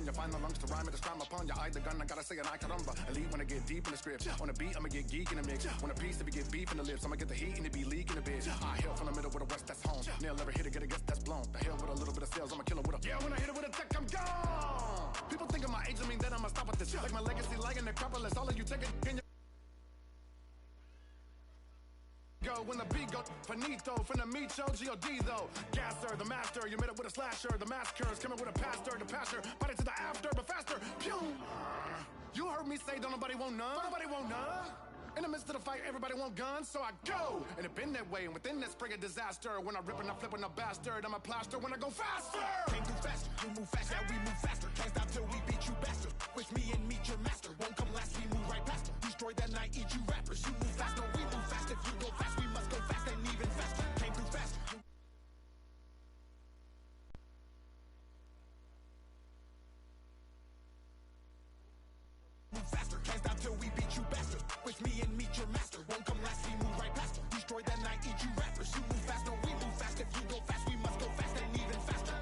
you find the lungs to rhyme it, to strime upon your eye the gun. I gotta say an I caramba. Elite when I get deep in the script. On the beat, I'ma get geek in the mix. On a piece, if you get beef in the lips, I'ma get the heat and it be leaking a bit. I hail from the middle with a west that's home. Nail ever hit it, get a guess that's blown. The hell with a little bit of sales, I'ma kill it with a yeah. When I hit it with a tech, I'm gone. People think of my age, I mean that I'ma stop with this. Like my legacy, like an Acropolis. All of you take it in your go when the beat go finito from the meat show G.O.D. though. Gasser, the master, you made it with a slasher. The massacres coming with a pastor, the pasture, body to the after, but faster. Pew! You heard me say don't nobody want none. Nobody want none. In the midst of the fight, everybody want guns, so I go. And it been that way, and within that spring of disaster. When I rip and I flip and I bastard, I'm a plaster when I go faster. Came through faster, you move fast, yeah, we move faster. Can't stop till we beat you bastard. Wish me and meet your master. Won't come last, we move right past. Destroy that night, eat you rappers. You move fast, no, we move fast. If you go fast, we must go fast and even faster. Came through faster. Move faster, can't stop till we beat you bastard. Wish me and meet your master. Won't come last, we move right past. Destroy that night, eat you rappers. You move fast, no, we move fast. If you go fast, we must go fast and even faster.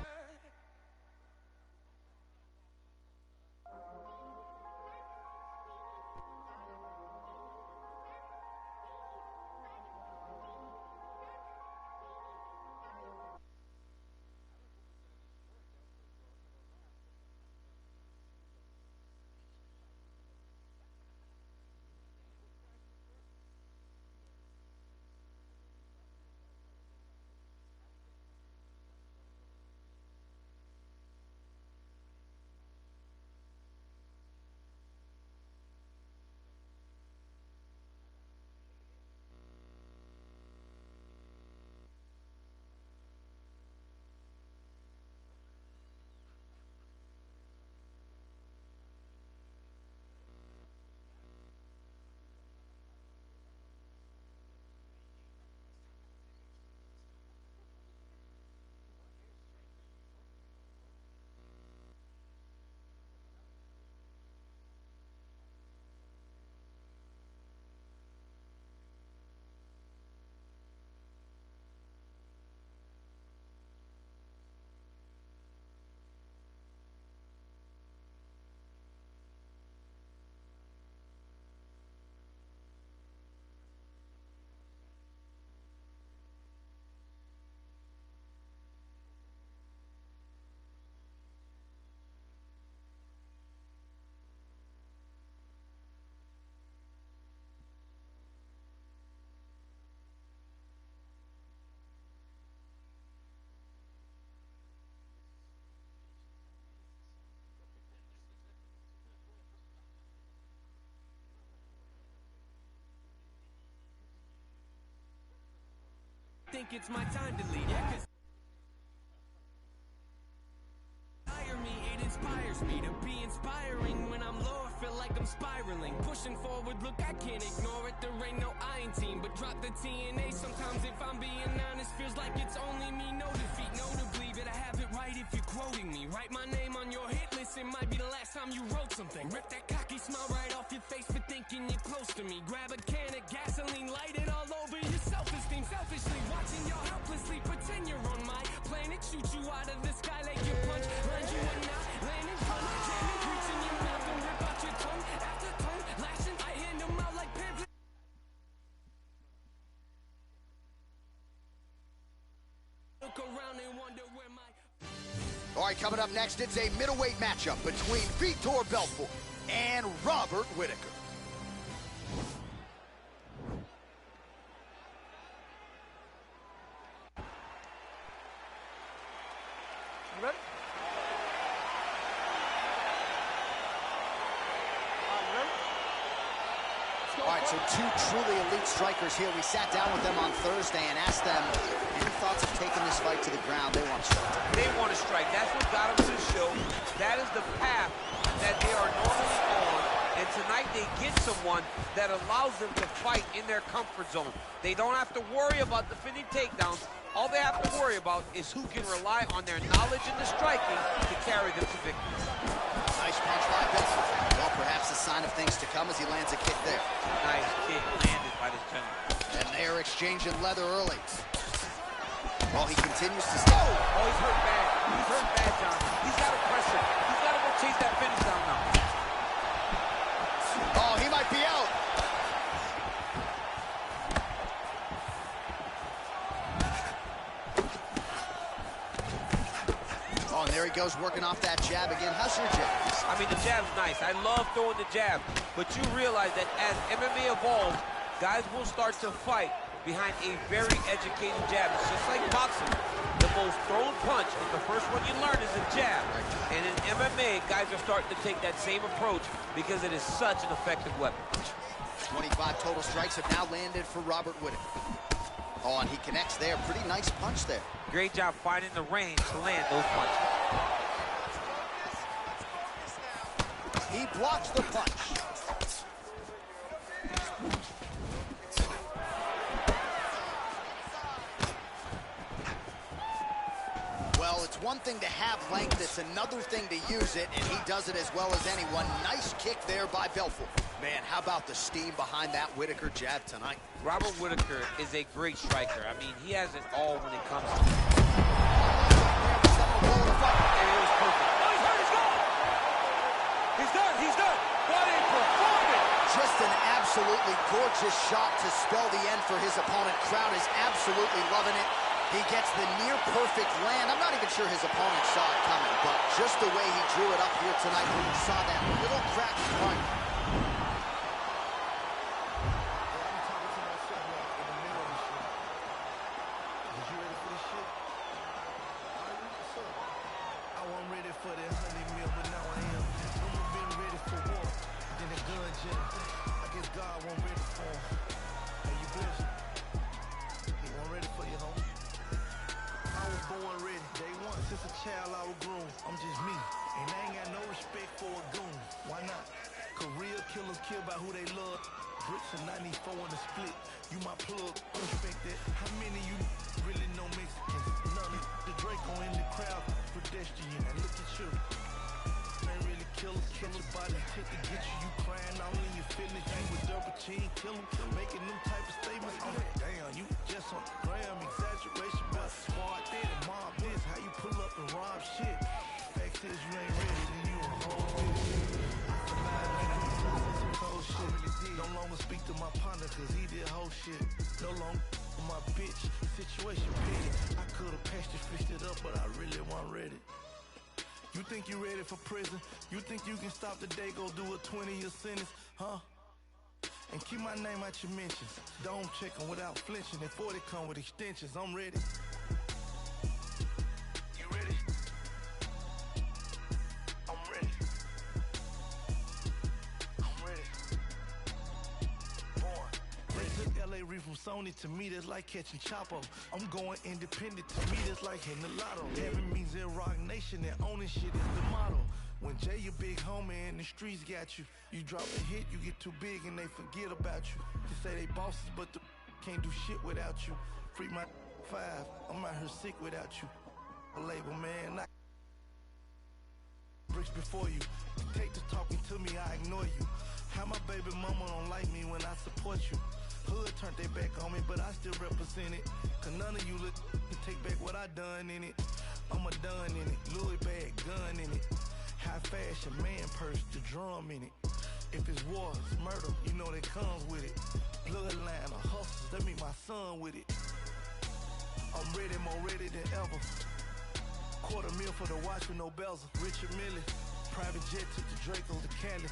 Think it's my time to lead, yeah, 'cause hire me, it inspires me to be inspiring. When I'm low, I feel like I'm spiraling. Pushing forward, look, I can't ignore it. There ain't no I in team, but drop the TNA. Sometimes if I'm being honest, feels like it's only me. No defeat, notably, but I have it right if you're quoting me. Write my name on your hit list, it might be the last time you wrote something. Rip that cocky smile right off your face for thinking you're close to me. Grab a can of gasoline, light it all over your self-esteem. Selfishly watching y'all helplessly pretend you're on my planet. Shoot you out of the sky like you punch. Land you a knot, land in front. Jamming, reaching your mouth and rip out your tongue. After tongue, lashing, I hand them out like pamphlets. Look around and wonder where my... All right, coming up next, it's a middleweight matchup between Vitor Belfort and Robert Whitaker. You ready? All right, so two truly elite strikers here. We sat down with them on Thursday and asked them any thoughts of taking this fight to the ground. They want to strike. They want to strike. That's what got them to the show. That is the path that they are normally on. And tonight they get someone that allows them to fight in their comfort zone. They don't have to worry about defending takedowns. All they have to worry about is who can rely on their knowledge in the striking to carry them to victory. Nice punch by Belfort. Well, perhaps a sign of things to come as he lands a kick there. Nice kick landed by this gentleman. And they are exchanging leather early. Well, he continues to stay. Oh, he's hurt bad. He's hurt bad, John. He's got to press him. He's got to go chase Julio's working off that jab again. How's your jab? I mean, the jab's nice. I love throwing the jab. But you realize that as MMA evolves, guys will start to fight behind a very educated jab. It's just like boxing. The most thrown punch is the first one you learn is a jab. And in MMA, guys are starting to take that same approach because it is such an effective weapon. 25 total strikes have now landed for Robert Whittaker. Oh, and he connects there. Pretty nice punch there. Great job finding the range to land those punches. He blocks the punch. Well, it's one thing to have length, it's another thing to use it, and he does it as well as anyone. Nice kick there by Belfort. Man, how about the steam behind that Whittaker jab tonight? Robert Whittaker is a great striker. I mean, he has it all when it comes to... And it was perfect. Oh, he's hurt, he's gone! He's done, he's done! What a performance! Just an absolutely gorgeous shot to spell the end for his opponent. Crowd is absolutely loving it. He gets the near-perfect land. I'm not even sure his opponent saw it coming, but just the way he drew it up here tonight, when he saw that little crack front. I'm just me, and I ain't got no respect for a goon. Why not? Career killers kill by who they love. Bricks and 94 in the split. You my plug, respect that. How many you really know Mexicans? None. The Draco in the crowd, pedestrian. And look at you. Ain't really killers, catch your body, take to get you. You crying all in your feelings. You with double chin, kill them, making them type of statements. Oh, damn, you just on the gram, exaggeration, but smart that and mob this. How you pull up and rob shit? Fact is you ain't ready, then you a whole bitch. No longer speak to my partner, cause he did whole shit. No longer my bitch, situation petty. I could've patched it, fixed it up, but I really wasn't ready. You think you ready for prison? You think you can stop the day, go do a 20-year sentence, huh? And keep my name out your mentions. Don't check them without flinching. And 40 come with extensions, I'm ready. You ready? I'm ready. I'm ready. Born. They took LA Reef from Sony, to me that's like catching Chapo. I'm going independent, to me that's like hitting the lotto. Having means in Rock Nation and owning shit is the motto. When Jay, your big homie, and the streets got you. You drop a hit, you get too big and they forget about you. They say they bosses, but the can't do shit without you. Free my 5, I'm out here sick without you. A label, man, I bricks before you. Take the talking to me, I ignore you. How my baby mama don't like me when I support you. Hood turned their back on me, but I still represent it. Cause none of you look to take back what I done in it. I'm a done in it, Louis bag, gun in it. High fashion, man purse, the drum in it. If it's war, it's murder, you know that comes with it. Bloodline or hustlers, that mean my son with it. I'm ready, more ready than ever. $250,000 for the watch with no bezel. Richard Mille, private jet took the Draco to Cali.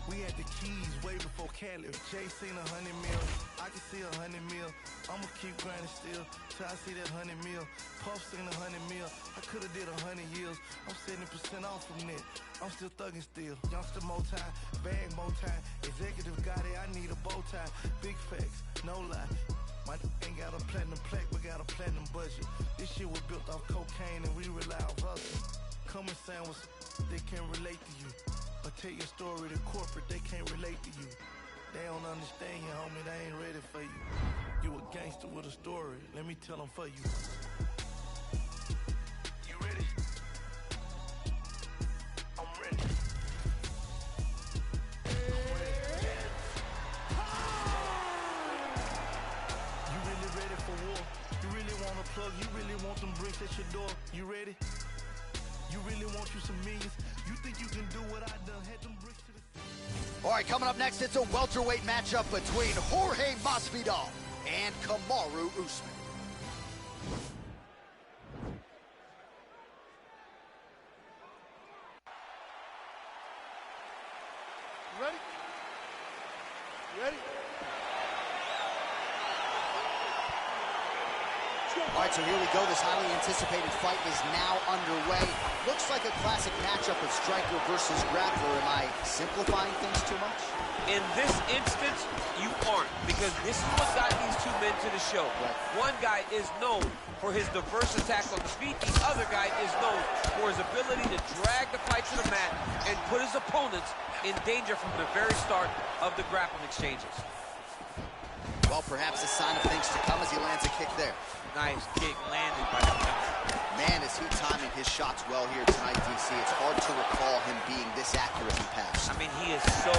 We had the keys way before Cali. Jay seen 100 mil, I can see 100 mil. I'ma keep grinding still till I see that 100 mil. Puff seen 100 mil, I could've did 100 years. I'm 70% off from that, I'm still thugging still. Youngster more time, bag more time. Executive got it, I need a bow tie. Big facts, no lie. My ain't got a platinum plaque, but got a platinum budget. This shit was built off cocaine and we rely on hustle. Come and sandwich, they can't relate to you. Or tell your story to corporate, they can't relate to you. They don't understand you, homie, they ain't ready for you. You a gangster with a story, let me tell them for you. You ready? I'm ready. I'm ready. You really ready for war? You really want a plug? You really want them bricks at your door? You ready? You really want you some millions? You think you can do what I done? Had them bricks to the... All right, coming up next, it's a welterweight matchup between Jorge Masvidal and Kamaru Usman. You ready? You ready? All right, so here we go. This highly anticipated fight is now underway. Looks like a classic matchup of striker versus grappler. Am I simplifying things too much? In this instance, you aren't, because this is what got these two men to the show. Right. One guy is known for his diverse attack on the feet. The other guy is known for his ability to drag the fight to the mat and put his opponents in danger from the very start of the grappling exchanges. Well, perhaps a sign of things to come as he lands a kick there. Nice kick landed by the man, is he timing his shots well here tonight, DC. It's hard to recall him being this accurate in pass. I mean, he is so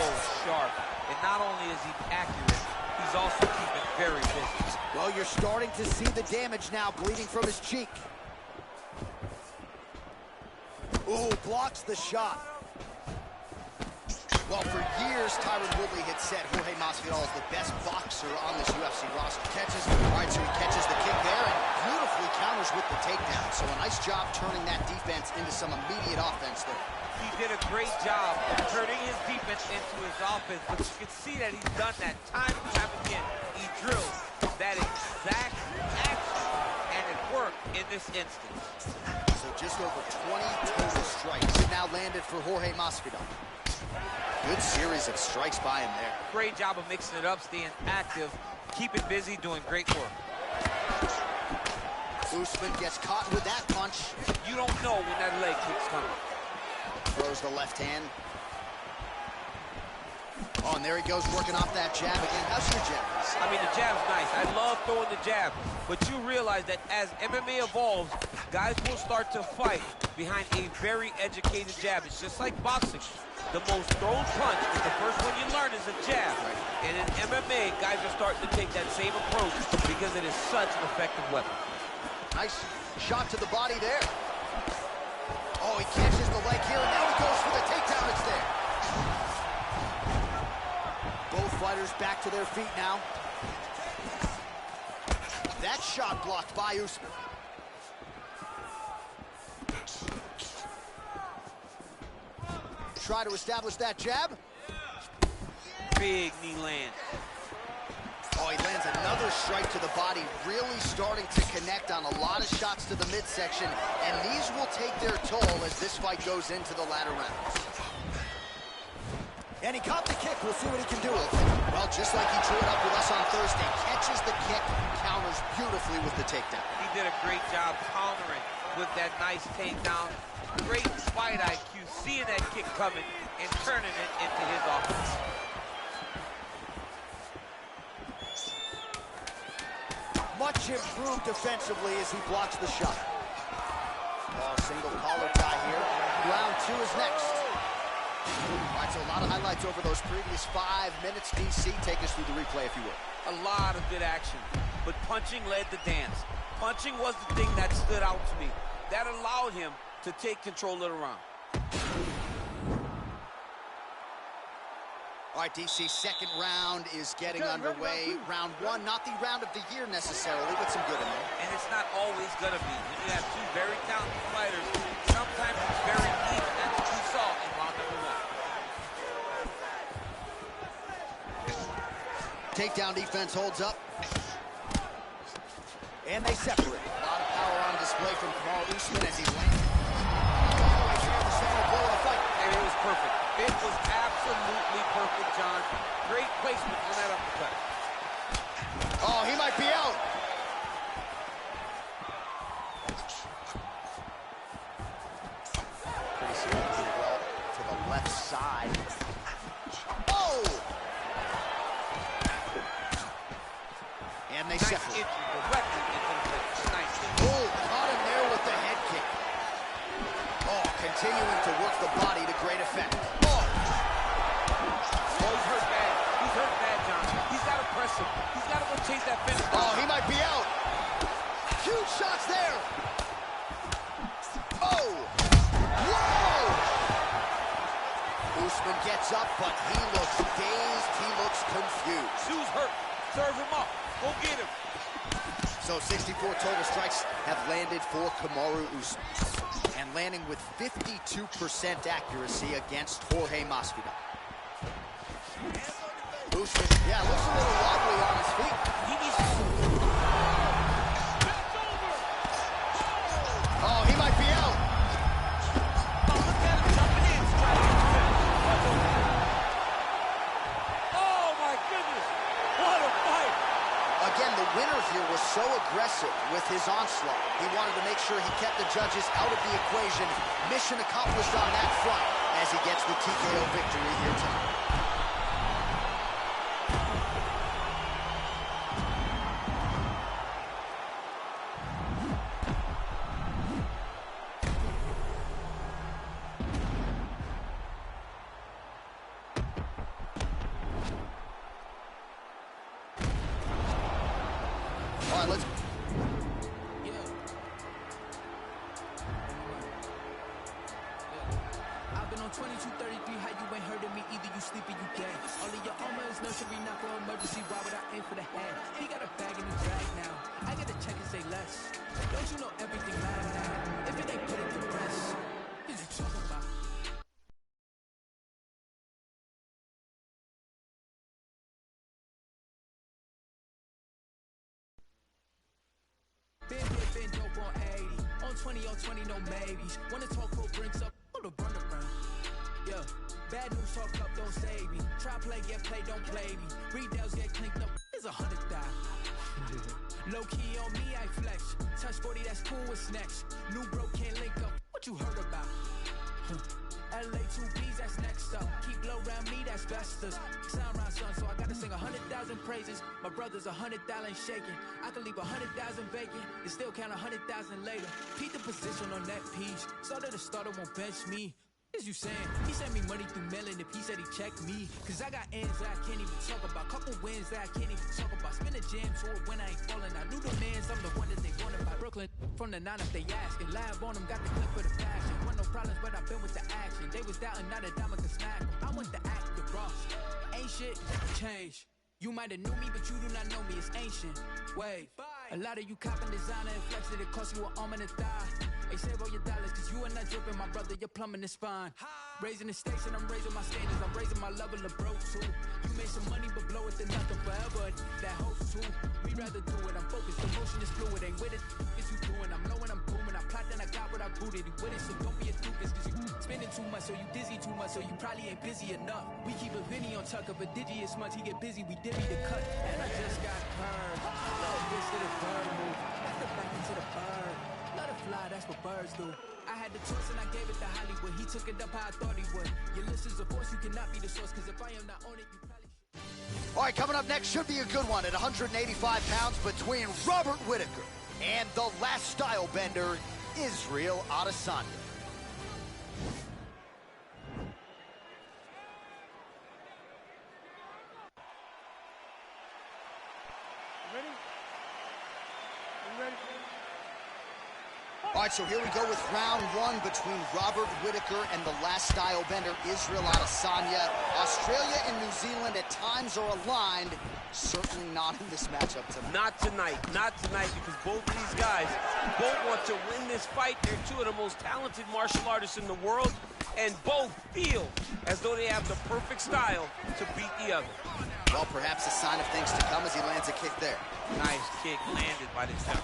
sharp. And not only is he accurate, he's also keeping very busy. Well, you're starting to see the damage now, bleeding from his cheek. Ooh, blocks the shot. Well, for years, Tyron Woodley had said Jorge Masvidal is the best boxer on this UFC roster. All right, so he catches the kick there and beautifully counters with the takedown. So a nice job turning that defense into some immediate offense there. He did a great job of turning his defense into his offense, but you can see that he's done that time and time again. He drills that exact action, and it worked in this instance. So just over 20 total strikes now landed for Jorge Masvidal. Good series of strikes by him there. Great job of mixing it up, staying active, keeping busy, doing great work. Usman gets caught with that punch. You don't know when that leg kick's coming. Throws the left hand. Oh, and there he goes, working off that jab again. How's your jab? I mean, the jab's nice. I love throwing the jab. But you realize that as MMA evolves, guys will start to fight behind a very educated jab. It's just like boxing. The most thrown punch is the first one you learn is a jab. Right. And in MMA, guys are starting to take that same approach because it is such an effective weapon. Nice shot to the body there. Oh, he catches the leg here, and now he goes for the takedown. It's there. Both fighters back to their feet now. That shot blocked by Usman. Try to establish that jab. Big knee land. Oh, he lands another strike to the body, really starting to connect on a lot of shots to the midsection, and these will take their toll as this fight goes into the latter rounds. And he caught the kick. We'll see what he can do with it. Well, just like he drew it up with us on Thursday, catches the kick, counters beautifully with the takedown. He did a great job countering with that nice takedown. Great fight IQ, seeing that kick coming and turning it into his offense. Much improved defensively as he blocks the shot. Oh, single collar tie here. Round two is next. All right, so a lot of highlights over those previous 5 minutes. DC, take us through the replay, if you will. A lot of good action, but punching led the dance. Punching was the thing that stood out to me. That allowed him to take control of the round. All right, DC, second round is getting underway. Round one, not the round of the year necessarily, but some good in there. And it's not always going to be. When you have two very talented fighters, sometimes it's very even. That's what we saw in round number one. Takedown defense holds up. And they separate. A lot of power on display from Kamaru Usman as he lands. The center blow of the fight. And it was perfect. It was absolutely perfect, John. Great placement on that uppercut. Oh, he might be out. Pretty seriously well to the left side. Oh! And they nice separate. entry directly into the finish. Nice entry. Oh, caught him there with the head kick. Oh, continuing to work the body to great effect. He's got to go chase that finish. Oh, he might be out. Huge shots there. Oh! Whoa! Usman gets up, but he looks dazed. He looks confused. Shoes hurt. Serve him up. Go get him. So 64 total strikes have landed for Kamaru Usman. And landing with 52% accuracy against Jorge Masvidal. posted. Yeah, looks a little wobbly on his feet. He needs to... Oh, he might be out. Oh, look at him jumping in to try to get the finish. Oh, my goodness. What a fight. Again, the winner here was so aggressive with his onslaught. He wanted to make sure he kept the judges out of the equation. Mission accomplished on that front as he gets the TKO victory here tonight. All right, let's... I've been on 2233, how you ain't heard of me, either you sleep or you dead. All of your almost nursery, not for emergency, why would I aim for the head? He got a bag and a drag now, I gotta check and say less. Don't you know everything matters now? If it ain't put it to rest, what you talking about? Been dope on 80, on 20, no maybes. Wanna talk pro brings up, all the run around. Yeah, bad news talk up, don't save me. Try play, get play, don't play me. Redales get clinked up, it's 100,000. Low key on me, I flex. Touch 40, that's cool, what's next? New bro can't link up, what you heard about? LA 2Bs, that's next up. Keep low around me, that's besters. Sound round son, so I gotta sing 100,000 praises. My brother's 100,000 shaking. I can leave 100,000 vacant and still count 100,000 later. Peep the position on that piece. Starter the starter won't bench me. What is you saying? He sent me money through mailing if he said he checked me. Cause I got ends that I can't even talk about. Couple wins that I can't even talk about. Spin a jam tour when I ain't falling. I knew the mans, I'm the one that they wanted by Brooklyn. From the 9 if they asking. Lab on them, got the clip for the fashion. Want no problems, but I've been with the action. They was doubting, now the diamond can smack them. I want the active Ross. Ain't shit, change. You might have knew me, but you do not know me, it's ancient. Wait, a lot of you copping designer and flexing, it cost you an arm and a thigh. Hey, save all your dollars, cause you are not dripping, my brother, you're plumbing the spine. Raising the stakes and I'm raising my standards, I'm raising my level of bro too. You made some money, but blow it to nothing forever, that hopes too. We rather do it, I'm focused, the motion is fluid, ain't with it, it's you doing. I'm low and I'm booming, I plot then I got what I booted. You with it, so don't be a doofus, cause you spending too much, so you dizzy too much, so you probably ain't busy enough. We keep a Vinny on tuck up, a digi is much, he get busy, we divvy the cut. And I just got purged, love this to the bird move, that's the back into the bird. Let it fly, that's what birds do. I had the choice and I gave it to Hollywood. He took it up how I thought he would. Your list is a force, you cannot be the source, cause if I am not on it, you probably should. All right, coming up next should be a good one at 185 pounds between Robert Whittaker and the last style bender, Israel Adesanya. Ready? You ready? All right, so here we go with round one between Robert Whittaker and the last style bender, Israel Adesanya. Australia and New Zealand at times are aligned. Certainly not in this matchup tonight. Not tonight, because both of these guys both want to win this fight. They're two of the most talented martial artists in the world, and both feel as though they have the perfect style to beat the other. Well, perhaps a sign of things to come as he lands a kick there. Nice kick landed by this guy.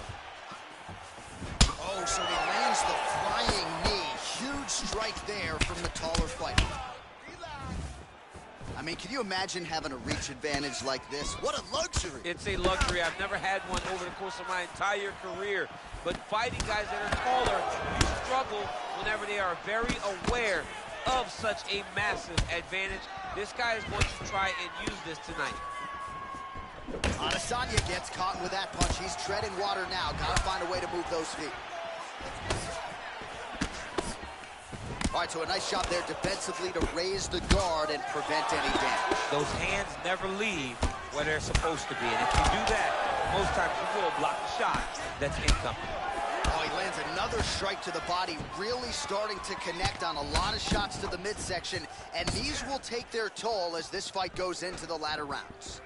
Oh, so he lands the flying knee. Huge strike there from the taller fighter. I mean, can you imagine having a reach advantage like this? What a luxury. It's a luxury. I've never had one over the course of my entire career. But fighting guys that are taller, you struggle whenever they are very aware of such a massive advantage. This guy is going to try and use this tonight. Adesanya gets caught with that punch. He's treading water now. Gotta find a way to move those feet. All right, so a nice job there defensively to raise the guard and prevent any damage. Those hands never leave where they're supposed to be. And if you do that, most times you will block the shot that's incoming. Oh, he lands another strike to the body, really starting to connect on a lot of shots to the midsection. And these will take their toll as this fight goes into the latter rounds.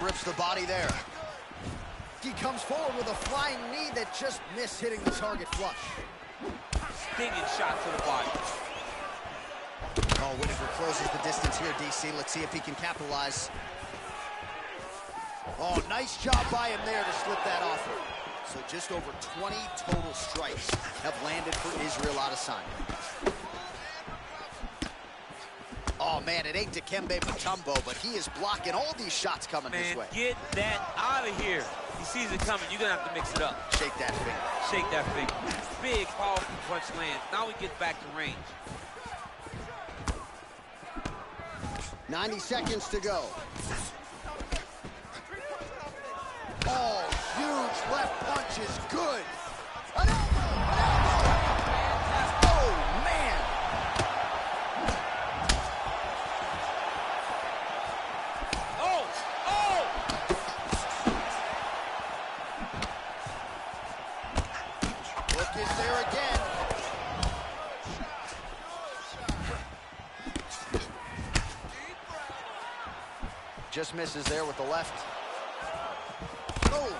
Rips the body there. He comes forward with a flying knee that just missed hitting the target flush. Stinging shot to the body. Oh, Whittaker closes the distance here, DC. Let's see if he can capitalize. Oh, nice job by him there to slip that off him. So just over 20 total strikes have landed for Israel Adesanya. Oh, man, it ain't Dikembe Mutombo, but he is blocking all these shots coming his way. Get that out of here. He sees it coming. You're going to have to mix it up. Shake that finger. Shake that finger. Big, powerful punch lands. Now he gets back to range. 90 seconds to go. Oh, huge left punch is good. An elbow! An elbow! Oh, man! Oh! Oh! Look is there again. Just misses there with the left. Oh!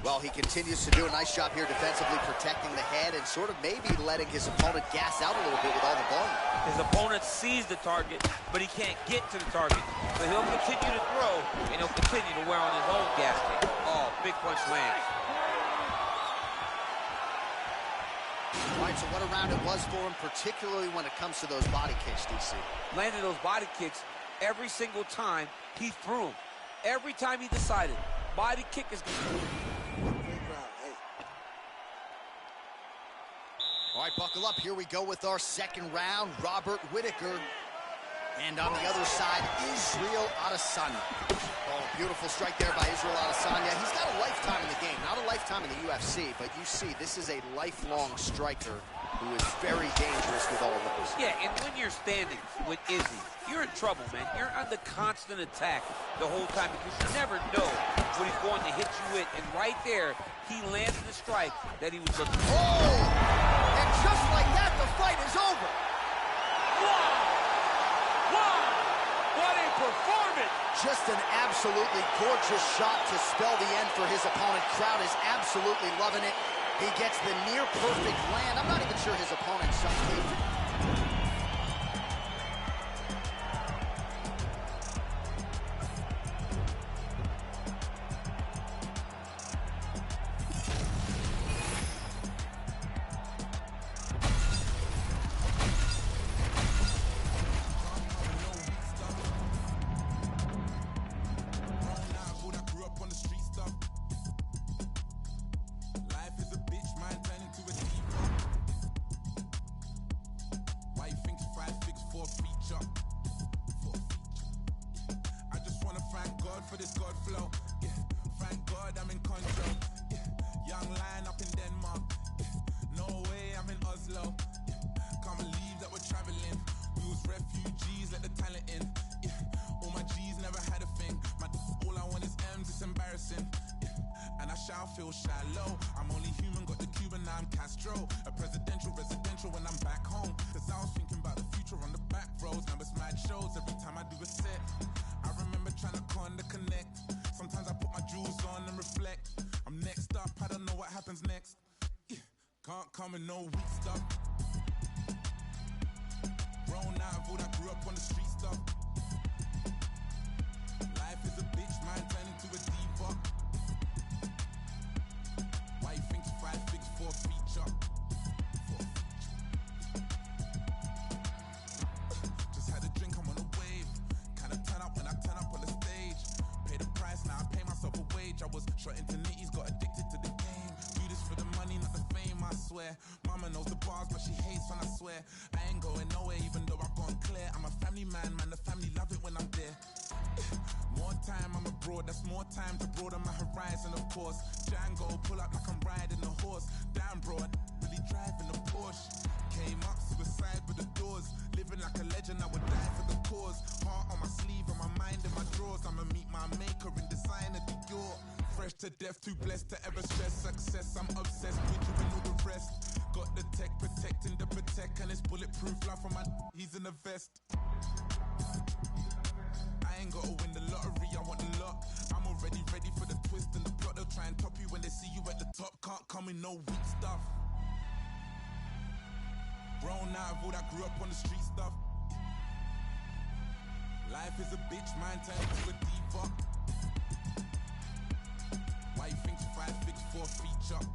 Well, he continues to do a nice job here defensively, protecting the head and sort of maybe letting his opponent gas out a little bit with all the volume. His opponent sees the target, but he can't get to the target. So he'll continue to throw, and he'll continue to wear on his own gas tank. Oh, big punch lands. All right, so what a round it was for him, particularly when it comes to those body kicks, DC. Landed those body kicks every single time he threw them. Every time he decided, body kick is good. All right, buckle up. Here we go with our second round. Robert Whittaker. And on the other side, Israel Adesanya. Oh, beautiful strike there by Israel Adesanya. He's got a lifetime in the game, not a lifetime in the UFC, but you see, this is a lifelong striker who is very dangerous with all of those. Yeah, and when you're standing with Izzy, you're in trouble, man. You're under constant attack the whole time because you never know what he's going to hit you with. And right there, he landed the strike that he was looking for. Oh! And just like that, the fight is over. Wow! Wow! What a performance! Just an absolutely gorgeous shot to spell the end for his opponent. Crowd is absolutely loving it. He gets the near-perfect land. I'm not even sure his opponent saw it. For this God flow, yeah. Thank God I'm in control, yeah. Young lion up in Denmark, yeah. No way I'm in Oslo, yeah. Can't believe that we're traveling. We was refugees, let the talent in, yeah. All my G's never had a thing. All I want is M's, it's embarrassing, yeah. And I shall feel shallow. I'm only human, got the Cuban, now I'm Castro. A presidential, residential when I'm back home. Cause I was thinking about the future on the back roads. Now it's mad shows every time I do a set. I remember trying to connect. Sometimes I put my jewels on and reflect. I'm next up, I don't know what happens next. Yeah. Can't come in no weak stuff. Grown out of all that grew up on the street stuff. Life is a bitch, man, turning to a diva. Why you think 5 fix 4 feature? Just had a drink, I'm on a wave. Kinda turn up when I turn up on the stage. Pay the price, now I pay myself a wage. I was shot into nitties, got addicted to the game. Do this for the money, not the fame, I swear. Mama knows the bars, but she hates when I swear. I ain't going nowhere, even though I've gone clear. I'm a family man, the family love it when I'm there. More time, I'm abroad, that's more time to broaden my horizon, of course. Django, pull up like I'm riding a horse. Damn, bro, really driving a Porsche. Came up, suicide with the doors. Living like a legend, I would die for the cause. Heart on my sleeve, and my mind in my drawers. I'ma meet my maker in designer Dior. Fresh to death, too blessed to ever stress success. I'm obsessed with you and all the rest. Got the tech, protecting the protect, and it's bulletproof. Life from my he's in the vest. I ain't gotta win the lottery, I want the lot. I'm already ready for the twist and the plot. They'll try and top you when they see you at the top. me no weak stuff. Grown out of all that grew up on the street stuff. Life is a bitch, man, turn into a diva. Why you think 5'4" feature?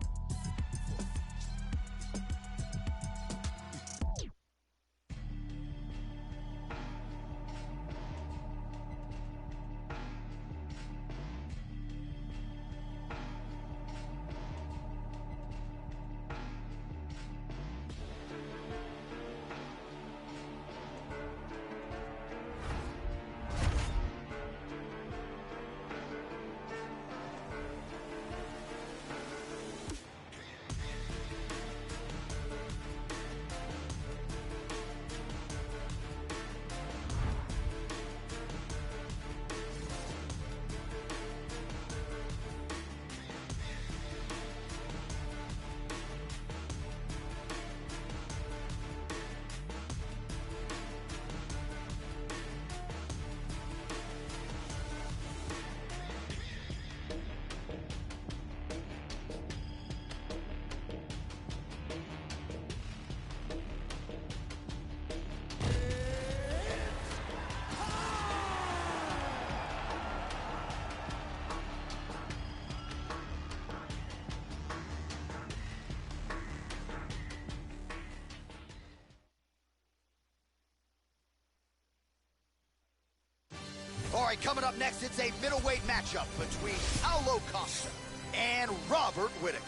All right, coming up next, it's a middleweight matchup between Paulo Costa and Robert Whittaker.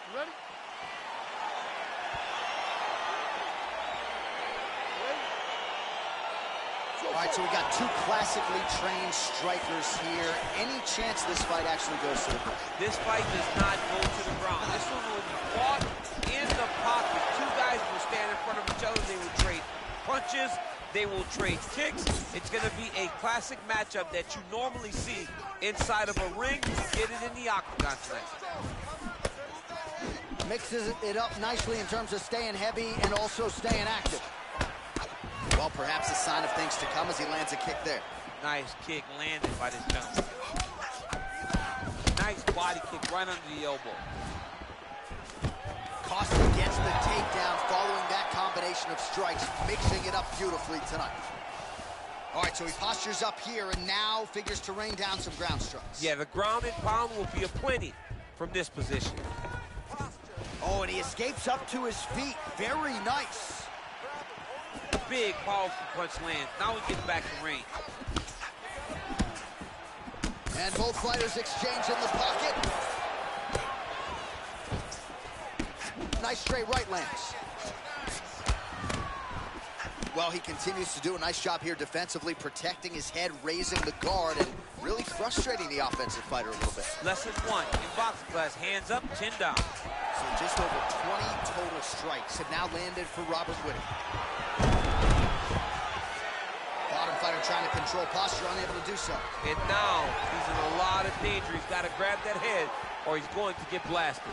You ready? All right, so we got two classically trained strikers here. Any chance this fight actually goes to the ground? This fight does not go to the ground. This one will be fought in the pocket. Two guys will stand in front of each other. They will trade punches. They will trade kicks. It's going to be a classic matchup that you normally see inside of a ring. You get it in the octagon tonight. Mixes it up nicely in terms of staying heavy and also staying active. Well, perhaps a sign of things to come as he lands a kick there. Nice kick landed by this gentleman. Nice body kick right under the elbow. Costa gets the takedown following that combination of strikes, mixing it up beautifully tonight. All right, so he postures up here and now figures to rain down some ground strikes. Yeah, the ground and pound will be aplenty from this position. Oh, and he escapes up to his feet. Very nice. Big, powerful punch lands. Now we get back to range. And both fighters exchange in the pocket. Nice straight right lands. Well, he continues to do a nice job here defensively, protecting his head, raising the guard, and really frustrating the offensive fighter a little bit. Lesson one in boxing class, hands up, chin down. So just over 20 total strikes have now landed for Robert Whittaker. Bottom fighter trying to control posture, unable to do so. And now he's in a lot of danger. He's got to grab that head or he's going to get blasted.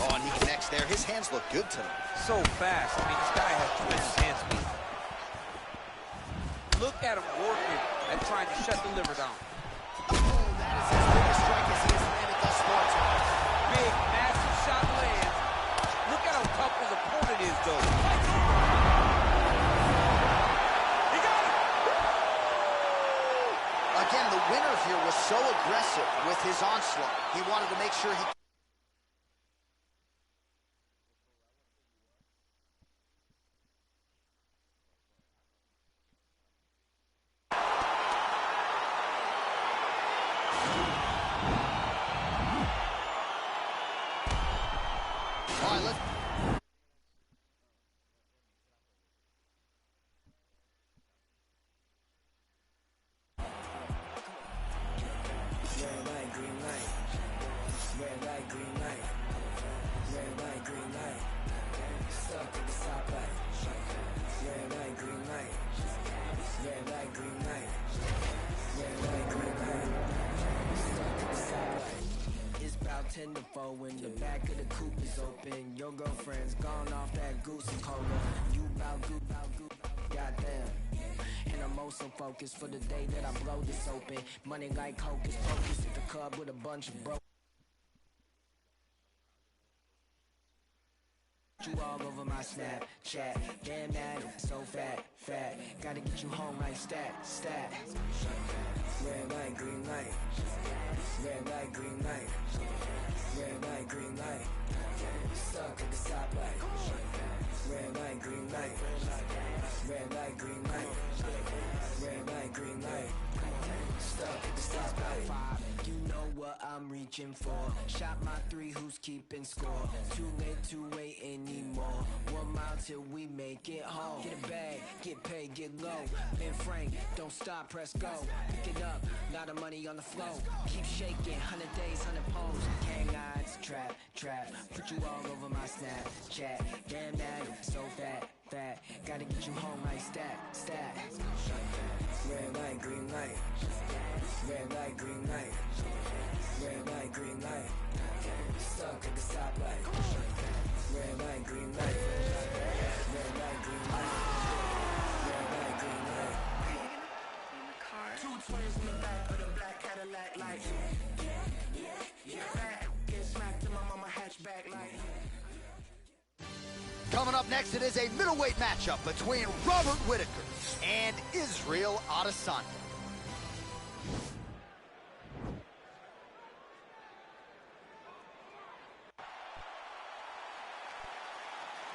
Oh, and he connects there. His hands look good tonight. So fast. I mean, this guy has tremendous hand speed. Look at him working and trying to shut the liver down. Oh, that is his biggest strike as he has landed thus far tonight. Big, massive shot lands. Look at how tough his opponent is, though. He got it! Again, the winner here was so aggressive with his onslaught. He wanted to make sure he... All right, let's... Red light, green light. Red light, green light. Red light, green light. Stuck at the stoplight. Red light, green light. Red light, green light. Red light, green light. Stuck at the stoplight. It's about 10 to 4 when the back of the coupe is open. Your girlfriend's gone off that goose and cola. You bout goop, goddamn. and I'm also focused for the day that I blow this open. Money like hocus pocus at the club with a bunch of broke. You all over my Snapchat. Damn that, so fat. Gotta get you home like stat. Red light, green light. Red light, green light. Red light, green light. Stuck at the stoplight. Red light, green light. Red light, green light. Red light, green light. Stuck at the stoplight. You know what I'm reaching for. Shot my three, who's keeping score? Too late to wait anymore. 1 mile till we make it home. Get a bag, get paid, get low. Ben Frank, don't stop, press go. Pick it up, lot of money on the flow. Keep shaking, 100 days, 100 poles. Hang eyes, trap. Put you all over my Snapchat. Damn that, so fat. Gotta get you home like stat. Red light, green light. Red light, green light. Red light, green light. Stuck at the stoplight. Red light, green light. Red light, green light. Red light, green light. Two twins in the back of the black Cadillac, like yeah. Get smacked to my mama hatchback, like. Coming up next, it is a middleweight matchup between Robert Whitaker and Israel Adesanya.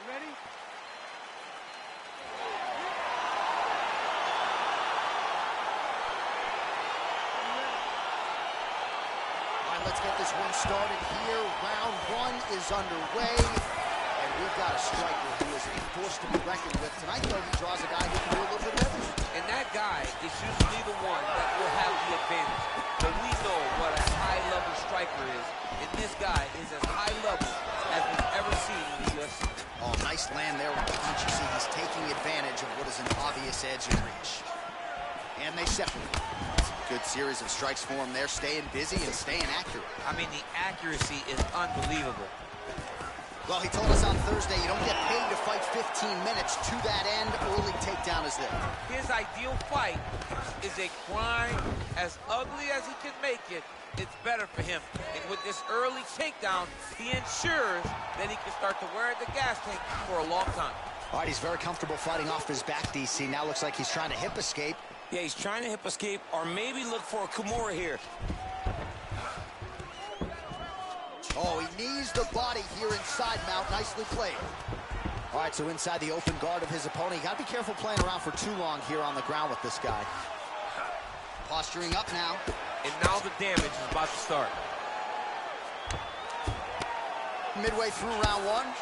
Ready? All right, let's get this one started here. Round one is underway. And we've got a striker who is a force to be reckoned with. Tonight, though, he draws a guy who can do a little bit of everything. And that guy is usually the one that will have the advantage. But we know what a high-level striker is, and this guy is as high level as we've ever seen in the UFC. Oh, nice land there with the punch. You see he's taking advantage of what is an obvious edge in reach. And they separate. Good series of strikes for him there, staying busy and staying accurate. I mean, the accuracy is unbelievable. Well, he told us on Thursday you don't get paid to fight 15 minutes. To that end, early takedown is there. His ideal fight is a grind. As ugly as he can make it, it's better for him. And with this early takedown, he ensures that he can start to wear the gas tank for a long time. All right, he's very comfortable fighting off his back, DC. Now looks like he's trying to hip escape. Yeah, he's trying to hip escape or maybe look for a Kimura here. Oh, he knees the body here inside mount. Nicely played. All right, so inside the open guard of his opponent. You got to be careful playing around for too long here on the ground with this guy. Posturing up now. And now the damage is about to start. Midway through round one.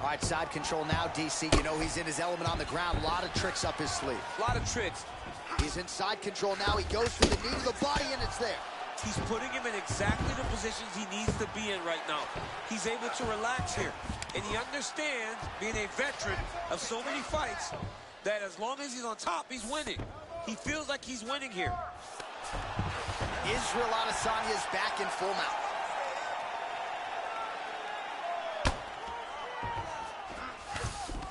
All right, side control now, DC. You know he's in his element on the ground. A lot of tricks up his sleeve. A lot of tricks. He's in side control now. He goes for the knee to the body, and it's there. He's putting him in exactly the positions he needs to be in right now. He's able to relax here. And he understands, being a veteran of so many fights, that as long as he's on top, he's winning. He feels like he's winning here. Israel Adesanya is back in full mount.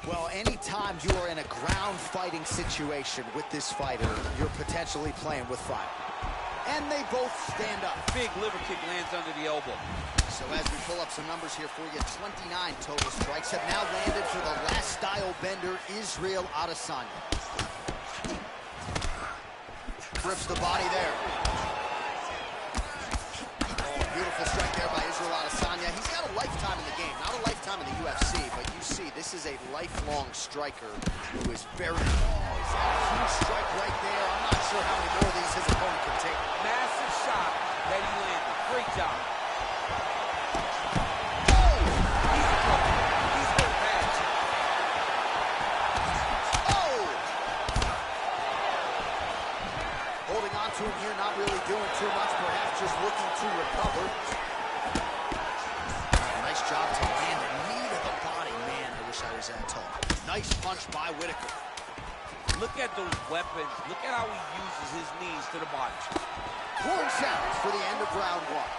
Well, anytime you are in a ground fighting situation with this fighter, you're potentially playing with fire. And they both stand up. Big liver kick lands under the elbow. So as we pull up some numbers here for you, 29 total strikes have now landed for the last style bender, Israel Adesanya. Grips the body there. Oh, beautiful strike there by Israel Adesanya. He's got a lifetime in the game, not a lifetime in the UFC, but you see, this is a lifelong striker who is very... Oh, he's got a huge strike right there. I'm not sure how many more of these his opponent can take. Massive shot that he landed. Great job. Oh! He's hurt bad. Oh! Holding on to him here, not really doing too much, perhaps just looking to recover. Nice job to land a knee to the body. Man, I wish I was that tall. Nice punch by Whitaker. Look at those weapons. Look at how he uses his knees to the body. Horn sounds for the end of round one.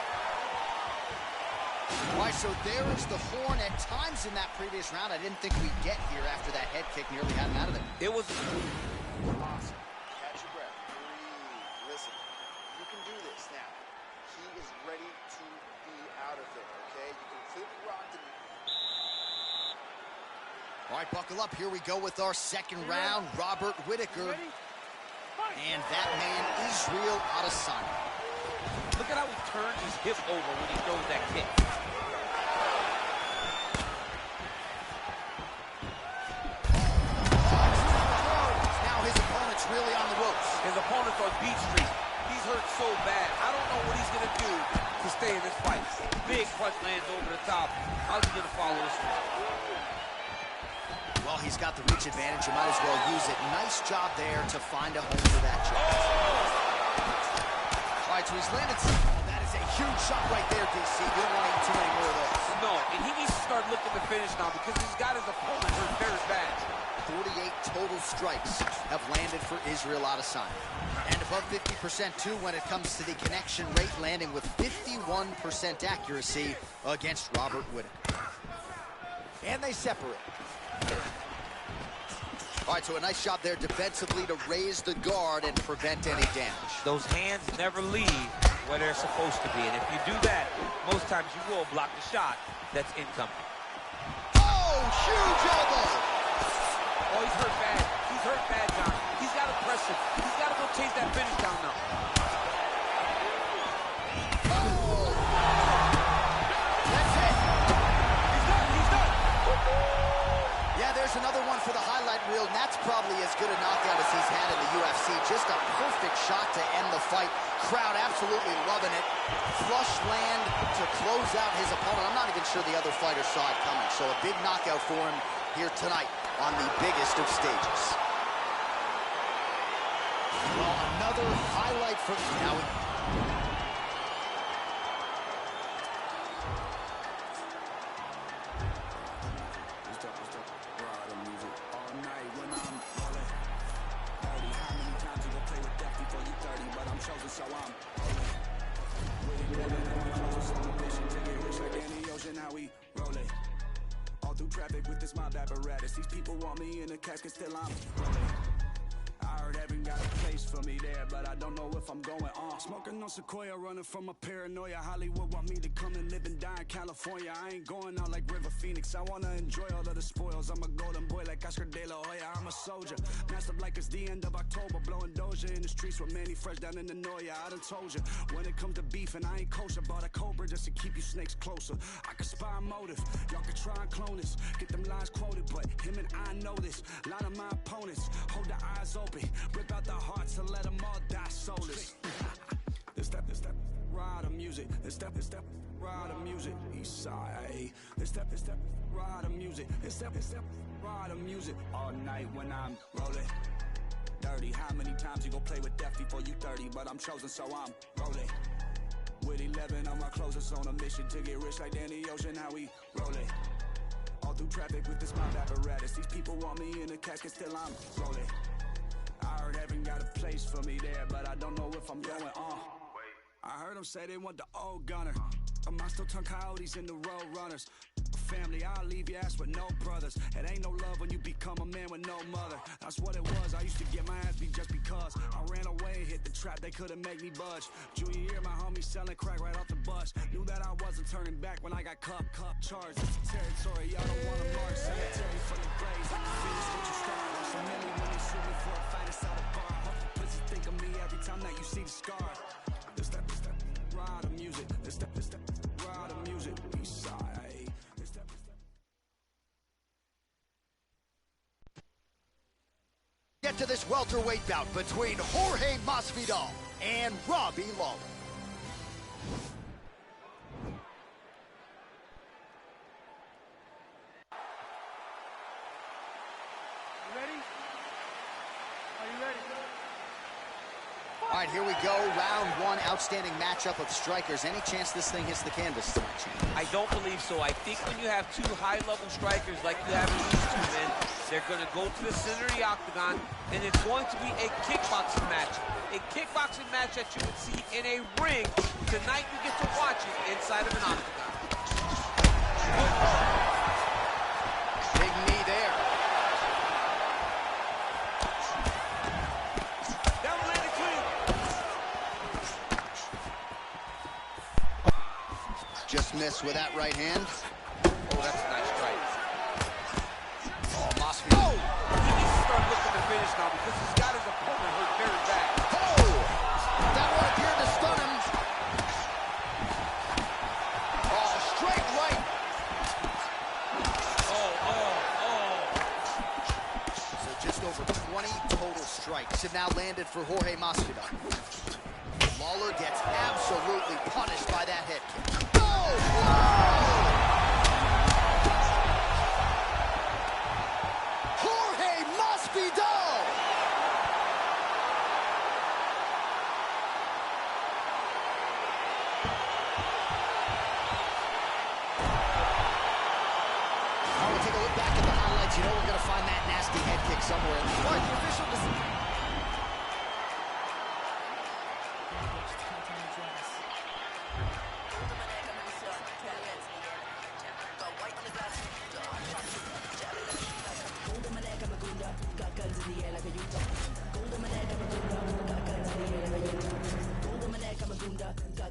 All right, so there is the horn. At times in that previous round, I didn't think we'd get here after that head kick nearly had him out of there. It was awesome. Catch your breath. Breathe. Listen, you can do this now. He is ready to be out of there, okay? You completely rocked him. All right, buckle up. Here we go with our second round. Robert Whittaker. And that man, Israel Adesanya. Look at how he turns his hip over when he throws that kick. Now his opponent's really on the ropes. His opponent's on Beat Street. He's hurt so bad. I don't know what he's going to do to stay in this fight. Big punch lands over the top. How's he going to follow this one? Well, he's got the reach advantage. You might as well use it. Nice job there to find a home for that jab. All right, so he's landed. That is a huge shot right there, DC. You don't want to eat too many more of those. No, and he needs to start looking to finish now because he's got his opponent hurt very bad. 48 total strikes have landed for Israel Adesanya. And above 50% too when it comes to the connection rate, landing with 51% accuracy against Robert Whittaker. And they separate. All right, so a nice job there defensively to raise the guard and prevent any damage. Those hands never leave where they're supposed to be, and if you do that, most times you will block the shot that's incoming. Oh, huge elbow! Oh, he's hurt bad. He's hurt bad, John. He's got to press it. He's got to go chase that finish down now. Oh! That's it! He's done! Yeah, there's another one for the highlight reel, and that's probably as good a knockout as he's had in the UFC. Just a perfect shot to end the fight. Crowd absolutely loving it. Flush land to close out his opponent. I'm not even sure the other fighter saw it coming, so a big knockout for him here tonight on the biggest of stages. Well, another highlight for now. So I'm with it, on a mission to get rich like Danny Ocean, how we roll it. All through traffic with this mob apparatus. These people want me in a casket, still I'm rolling. I heard heaven got a place for me there, but I don't know if I'm going on. Smoking on Sequoia, running from a paranoia. Hollywood want me to come and live and die in California. I ain't going out like River Phoenix. I wanna enjoy all of the spoils. I'm a golden boy like Oscar De La Hoya. I'm a soldier, masked up like it's the end of October. Blowing Doja in the streets with Manny Fresh down in the Noya. I done told you, when it comes to beef and I ain't kosher. Bought a Cobra just to keep you snakes closer. I can spy a motive, y'all can try and clone this. Get them lines quoted, but him and I know this. A lot of my opponents hold their eyes open. Rip out the hearts and let them all die soulless. This step, ride the music. This step, ride the music. East side. This step, ride the music. This step, ride the music. All night when I'm rolling. Dirty, how many times you gon' play with death before you 30? But I'm chosen, so I'm rolling. With 11 on my closest, on a mission to get rich like Danny Ocean, how we rolling. All through traffic with this mob apparatus. These people want me in a casket, still I'm rolling. I heard heaven got a place for me there, but I don't know if I'm going on. I heard them say they want the old gunner. Am I still tongue coyotes in the road runners? Family, I'll leave your ass with no brothers. It ain't no love when you become a man with no mother. That's what it was. I used to get my ass beat just because I ran away and hit the trap. They couldn't make me budge. Junior year, my homie selling crack right off the bus. Knew that I wasn't turning back when I got cup charged. It's the territory, y'all don't want to mark. Cemetery for the graves. Finish what you start. So many when they shoot me for a fight inside a bar. Hope the pussy think of me every time that you see the scar. The step, ride the music. The step, ride the music. East side. Get to this welterweight bout between Jorge Masvidal and Robbie Lawler. You ready? Are you ready? All right, here we go. Round one, outstanding matchup of strikers. Any chance this thing hits the canvas tonight, Shane? I don't believe so. I think when you have two high-level strikers like you have in these two men, they're going to go to the center of the octagon, and it's going to be a kickboxing match. A kickboxing match that you would see in a ring. Tonight you get to watch it inside of an octagon. Just missed with that right hand. Oh, that's a nice strike. Oh, Mosby. Oh! He needs to start looking to finish now because he's got his opponent hurt very bad. Oh! That one appeared to stun him. Oh, straight right. So just over 20 total strikes have now landed for Jorge Masvidal. Lawler gets absolutely punished by that head kick. Oh! Jorge Masvidal! Now we'll take a look back at the highlights. You know we're going to find that nasty head kick somewhere in the fight. The official decision.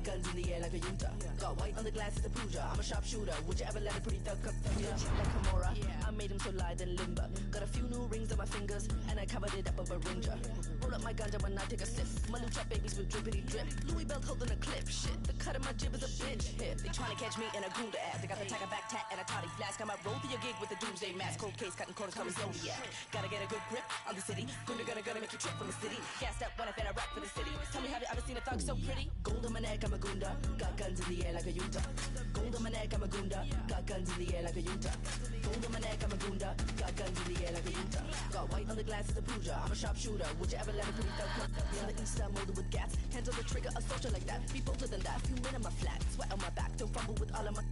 Guns in the air like a Utah. Got white on the glass as a Pooja. I'm a sharpshooter. Would you ever let a pretty thug come from you? Like Kimura. I made him so lithe and limber. Got a few new rings on my fingers, and I covered it up with a ringer. Roll up my ganja when I take a sip. My new trap babies with drippity drip. Louis belt holding a clip. Shit, the cut of my jib is a bitch hip. They trying to catch me in a Gunda ass. They got the tiger back tat and a toddy flask. I might roll through your gig with a doomsday mask. Cold case, cutting corners, call me Zodiac. Gotta get a good grip on the city. Gunda gonna make you trip from the city. Gassed up when I fed a rap for the city. Tell me, have you ever seen a thug so pretty? Gold on my neck, I'm a Gunda. Got guns in the air like a Utah. Gold on my neck, I'm a Gunda. Got guns in the air like a Utah. Gold on my neck, I'm a Gunda. Got guns in the air like a Utah. Got white on the glass as a Pooja. I'm a sharpshooter. Would you ever let a pretty thug come on the east side molded with gas? Hands on the trigger, a soldier like that. Be bolder than that. Few men on my flat. Sweat on my back. Don't fumble with all of my.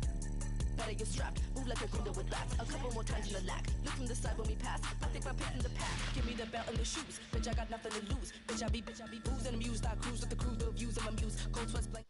Better get strapped. Move like a Gunda with bats. A couple more times in the lack. Look from the side when we pass. I think my pick's in the pack. Give me the belt and the shoes. Bitch, I got nothing to lose. Bitch, I be boozing amused. I cruise with the crew. The views of my muse. Cold sweats blank.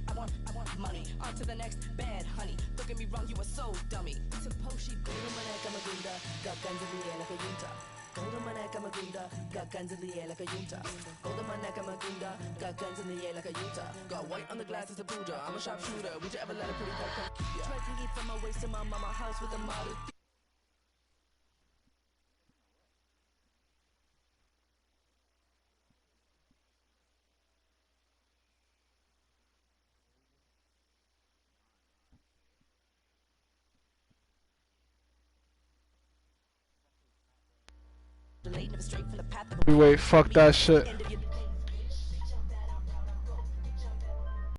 I want money. On to the next bad honey. Don't get me wrong, you are so dummy. Suppose she gold on my neck, I'm a Gunda. Got guns in the air like a Utah. Gold on my neck, I'm a Gunda. Got guns in the air like a Utah. Gold on my neck, I'm a Gunda. Got guns in the air like a Utah. Got white on the glass as a Buddha. I'm a sharpshooter. Would you ever let a pretty thug come? Try to eat from my waist to my mama house with a model. Wait, fuck that shit.